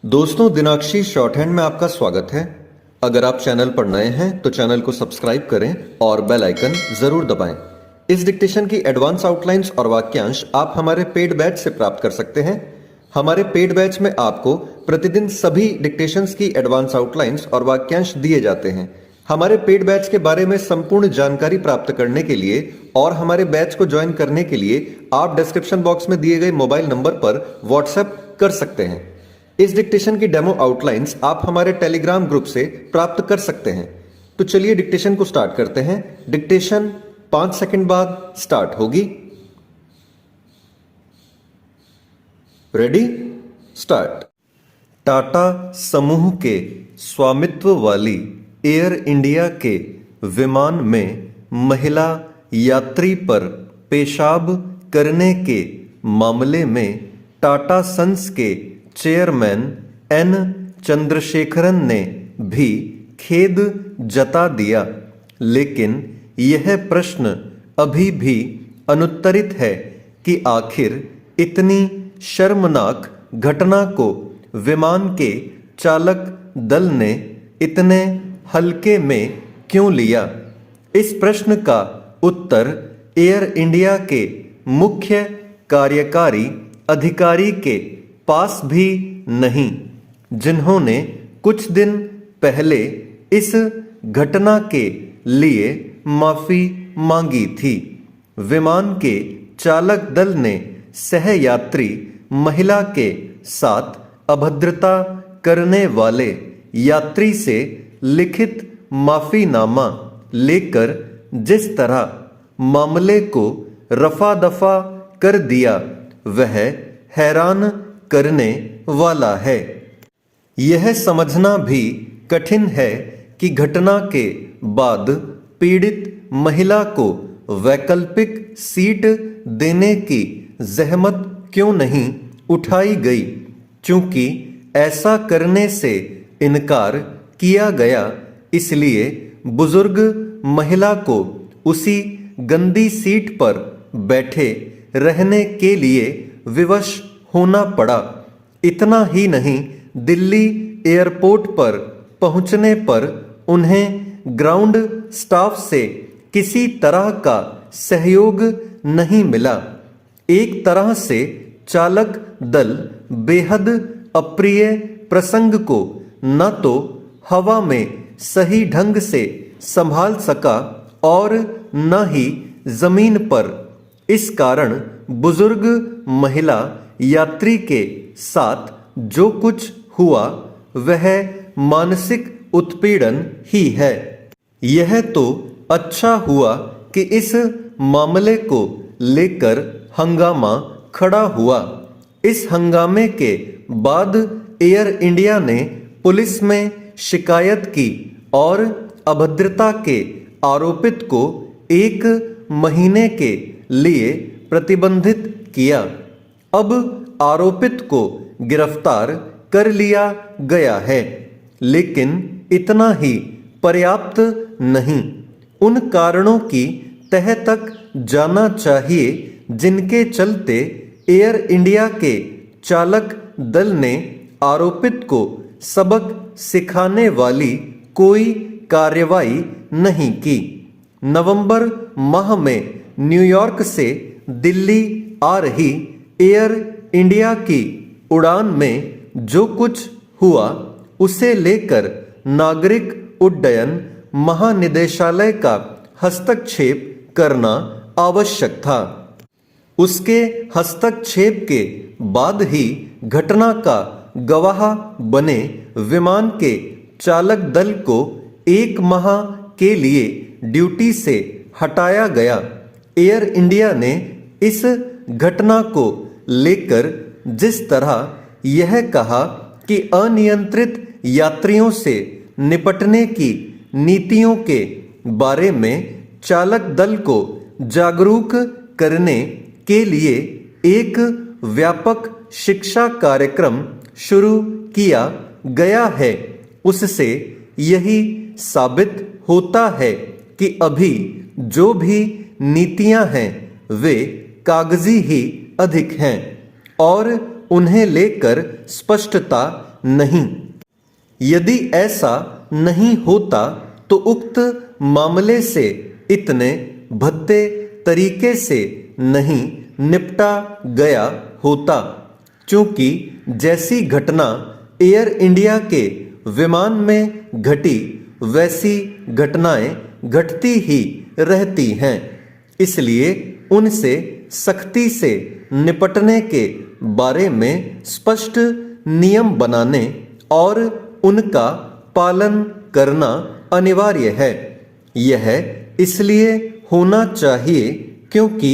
दोस्तों, दिनाक्षी short hand में आपका स्वागत है। अगर आप चैनल पर नए हैं तो चैनल को सब्सक्राइब करें और बेल आइकन जरूर दबाएं। इस डिक्टेशन की एडवांस आउटलाइंस और वाक्यांश आप हमारे पेड बैच से प्राप्त कर सकते हैं। हमारे पेड बैच में आपको प्रतिदिन सभी डिक्टेशंस की एडवांस आउटलाइंस और वाक्यांश दिए जाते हैं। हमारे पेड बैच के बारे में संपूर्ण जानकारी प्राप्त करने के लिए और हमारे बैच को ज्वाइन करने के लिए आप डिस्क्रिप्शन बॉक्स में दिए गए मोबाइल नंबर पर व्हाट्सएप कर सकते हैं। इस डिक्टेशन की डेमो आउटलाइंस आप हमारे टेलीग्राम ग्रुप से प्राप्त कर सकते हैं। तो चलिए डिक्टेशन को स्टार्ट करते हैं। डिक्टेशन 5 सेकंड बाद स्टार्ट होगी। Ready, start. टाटा समूह के स्वामित्व वाली एयर इंडिया के विमान में महिला यात्री पर पेशाब करने के मामले में टाटा सन्स के चेयरमैन एन चंद्रशेखरन ने भी खेद जता दिया, लेकिन यह प्रश्न अभी भी अनुत्तरित है कि आखिर इतनी शर्मनाक घटना को विमान के चालक दल ने इतने हल्के में क्यों लिया। इस प्रश्न का उत्तर एयर इंडिया के मुख्य कार्यकारी अधिकारी के पास भी नहीं, जिन्होंने कुछ दिन पहले इस घटना के लिए माफी मांगी थी। विमान के चालक दल ने सहयात्री महिला के साथ अभद्रता करने वाले यात्री से लिखित माफीनामा लेकर जिस तरह मामले को रफा दफा कर दिया, वह हैरान करने वाला है। यह समझना भी कठिन है कि घटना के बाद पीड़ित महिला को वैकल्पिक सीट देने की जहमत क्यों नहीं उठाई गई, क्योंकि ऐसा करने से इनकार किया गया। इसलिए बुजुर्ग महिला को उसी गंदी सीट पर बैठे रहने के लिए विवश होना पड़ा। इतना ही नहीं, दिल्ली एयरपोर्ट पर पहुंचने पर उन्हें ग्राउंड स्टाफ से किसी तरह का सहयोग नहीं मिला। एक तरह से चालक दल बेहद अप्रिय प्रसंग को न तो हवा में सही ढंग से संभाल सका और न ही जमीन पर। इस कारण बुजुर्ग महिला यात्री के साथ जो कुछ हुआ वह मानसिक उत्पीड़न ही है। यह तो अच्छा हुआ कि इस मामले को लेकर हंगामा खड़ा हुआ। इस हंगामे के बाद एयर इंडिया ने पुलिस में शिकायत की और अभद्रता के आरोपित को 1 महीने के लिए प्रतिबंधित किया। अब आरोपित को गिरफ्तार कर लिया गया है, लेकिन इतना ही पर्याप्त नहीं। उन कारणों की तह तक जाना चाहिए जिनके चलते एयर इंडिया के चालक दल ने आरोपित को सबक सिखाने वाली कोई कार्रवाई नहीं की। नवंबर माह में न्यूयॉर्क से दिल्ली आ रही एयर इंडिया की उड़ान में जो कुछ हुआ उसे लेकर नागरिक उड्डयन महानिदेशालय का हस्तक्षेप करना आवश्यक था। उसके हस्तक्षेप के बाद ही घटना का गवाह बने विमान के चालक दल को 1 माह के लिए ड्यूटी से हटाया गया। एयर इंडिया ने इस घटना को लेकर जिस तरह यह कहा कि अनियंत्रित यात्रियों से निपटने की नीतियों के बारे में चालक दल को जागरूक करने के लिए एक व्यापक शिक्षा कार्यक्रम शुरू किया गया है, उससे यही साबित होता है कि अभी जो भी नीतियां हैं वे कागजी ही अधिक हैं और उन्हें लेकर स्पष्टता नहीं। यदि ऐसा नहीं होता तो उक्त मामले से इतने भद्दे तरीके से नहीं निपटा गया होता, क्योंकि जैसी घटना एयर इंडिया के विमान में घटी वैसी घटनाएं घटती ही रहती हैं। इसलिए उनसे सख्ती से निपटने के बारे में स्पष्ट नियम बनाने और उनका पालन करना अनिवार्य है। यह इसलिए होना चाहिए क्योंकि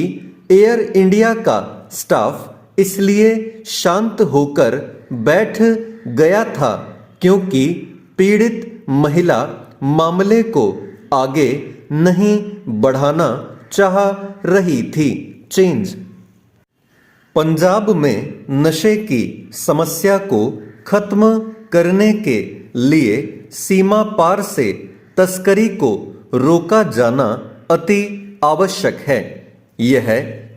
एयर इंडिया का स्टाफ इसलिए शांत होकर बैठ गया था क्योंकि पीड़ित महिला मामले को आगे नहीं बढ़ाना चाह रही थी। चेंज। पंजाब में नशे की समस्या को खत्म करने के लिए सीमा पार से तस्करी को रोका जाना अति आवश्यक है। यह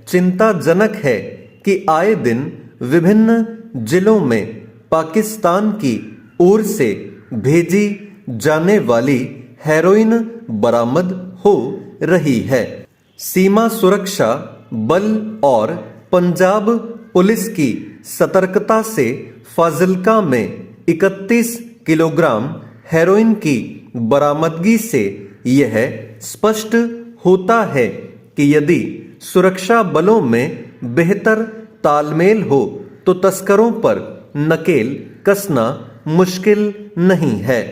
चिंताजनक है कि आए दिन विभिन्न जिलों में पाकिस्तान की ओर से भेजी जाने वाली हेरोइन बरामद हो रही है। सीमा सुरक्षा बल और पंजाब पुलिस की सतर्कता से फाजिल्का में 31 किलोग्राम हेरोइन की बरामदगी से यह स्पष्ट होता है कि यदि सुरक्षा बलों में बेहतर तालमेल हो तो तस्करों पर नकेल कसना मुश्किल नहीं है।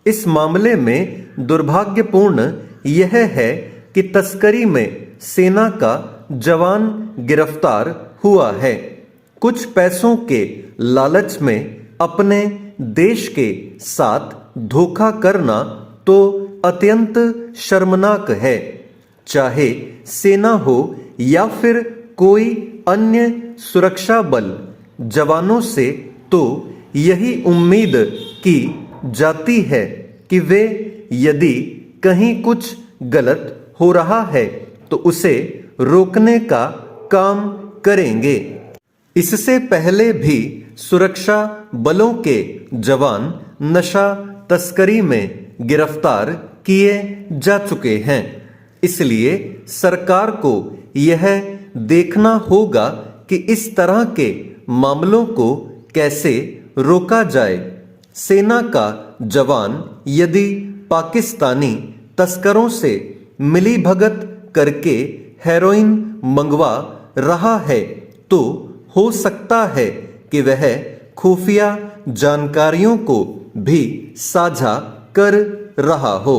इस मामले में दुर्भाग्यपूर्ण यह है कि तस्करी में सेना का जवान गिरफ्तार हुआ है। कुछ पैसों के लालच में अपने देश के साथ धोखा करना तो अत्यंत शर्मनाक है। चाहे सेना हो या फिर कोई अन्य सुरक्षा बल, जवानों से तो यही उम्मीद की जाती है कि वे यदि कहीं कुछ गलत हो रहा है तो उसे रोकने का काम करेंगे। इससे पहले भी सुरक्षा बलों के जवान नशा तस्करी में गिरफ्तार किए जा चुके हैं। इसलिए सरकार को यह देखना होगा कि इस तरह के मामलों को कैसे रोका जाए। सेना का जवान यदि पाकिस्तानी तस्करों से मिलीभगत करके हेरोइन मंगवा रहा है तो हो सकता है कि वह खुफिया जानकारियों को भी साझा कर रहा हो।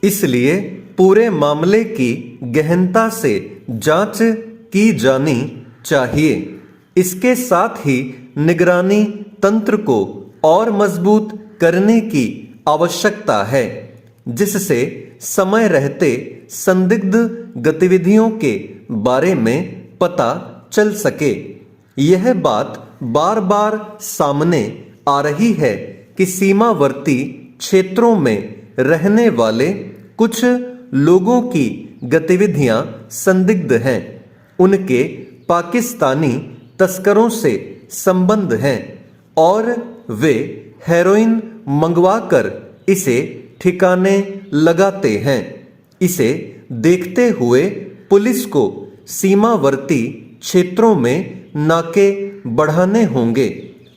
इसलिए पूरे मामले की गहनता से जांच की जानी चाहिए। इसके साथ ही निगरानी तंत्र को और मजबूत करने की आवश्यकता है, जिससे समय रहते संदिग्ध गतिविधियों के बारे में पता चल सके। यह बात बार बार सामने आ रही है कि सीमावर्ती क्षेत्रों में रहने वाले कुछ लोगों की गतिविधियां संदिग्ध हैं। उनके पाकिस्तानी तस्करों से संबंध हैं और वे हेरोइन मंगवाकर इसे ठिकाने लगाते हैं। इसे देखते हुए पुलिस को सीमावर्ती क्षेत्रों में नाके बढ़ाने होंगे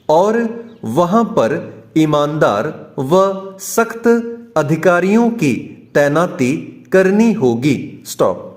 और वहां पर ईमानदार व सख्त अधिकारियों की तैनाती करनी होगी। स्टॉप।